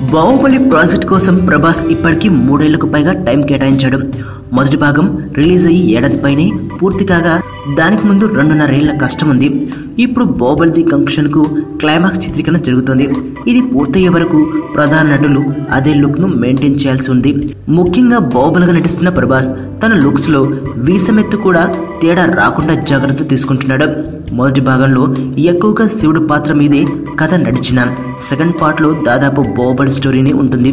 Baahubali project కోసం ప్రభాస్ ఇప్పటికీ 3 ఏళ్లకు పైగా టైం కేటాయించాడు. మొదటి భాగం రిలీజ్ అయ్యి ఏడాది పైనే పూర్తి కాగా దానికి ముందు 2.5 ఏళ్ల కష్టం ఉంది. ఇప్పుడు బాహుబలి ది కంక్లూషన్ కు క్లైమాక్స్ చిత్రీకరణ జరుగుతుంది. ఇది పూర్తయ్యే వరకు ప్రధాన నటులు అదే లుక్ ను మెయింటైన్ చేయాల్సి ఉంది. ముఖ్యంగా బాహుబలిగా నటిస్తున్న ప్రభాస్ తన లుక్స్ లో వీసమెత్తు కూడా తేడా రాకుండా జాగ్రత్త తీసుకుంటున్నాడు. మొదటి భాగంలో ఎక్కువగా శివుడు పాత్ర మీదే కథ నడిచిన సెకండ్ పార్ట్ లో దాదాపు బాహుబలి స్టోరీనే ఉంటుంది.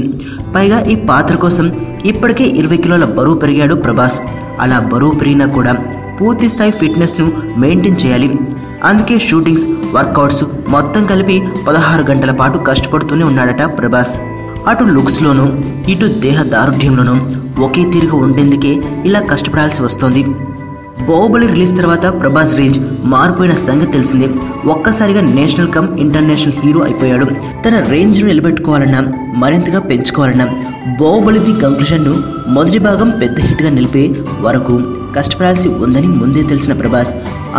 పైగా ఈ పాత్ర కోసం ఇప్పటికే 20 కిలోల బరువు పెరిగాడు ప్రభాస్. అలా బరువు పెరిగినా కూడా పూర్తి స్థాయి ఫిట్నెస్ ను మెయింటైన్ చేయాలి. అందుకే షూటింగ్స్, వర్కౌట్స్ మొత్తం కలిపి 16 గంటల పాటు కష్టపడుతూనే ఉన్నాడట ప్రభాస్. అటు లుక్స్ లోనూ ఇటు దేహ దారుఢ్యంలోనూ ఒకే తీరుగా ఉండేందుకే ఇలా కష్టపడాల్సి వస్తోంది. బాహుబలి రిలీజ్ తర్వాత ప్రభాస్ రేంజ్ మారిపోయిన సంగతి తెలిసిందే. ఒక్కసారిగా నేషనల్ కమ్ ఇంటర్నేషనల్ హీరో అయిపోయాడు. తన రేంజ్ ను నిలబెట్టుకోవాలన్నా మరింతగా పెంచుకోవాలన్నా బాహుబలి ది కంక్లూషన్ ను మొదటి భాగం పెద్ద హిట్ గా నిలిపే వరకు కష్టపడాల్సి ఉందని ముందే తెలిసిన ప్రభాస్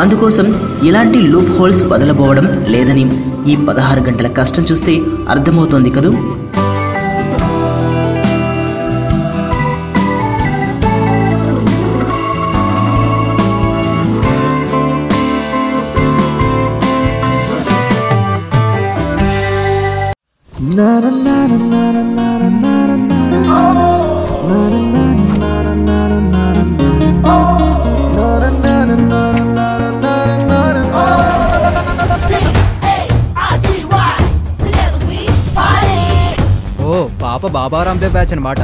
అందుకోసం ఇలాంటి లూప్ హోల్స్ వదలబోవడం లేదని ఈ 16 గంటల కష్టం చూస్తే అర్థమవుతోంది కదూ. ఓ పాప బాబా రాందేవ్ బ్యాచ్ అన్నమాట.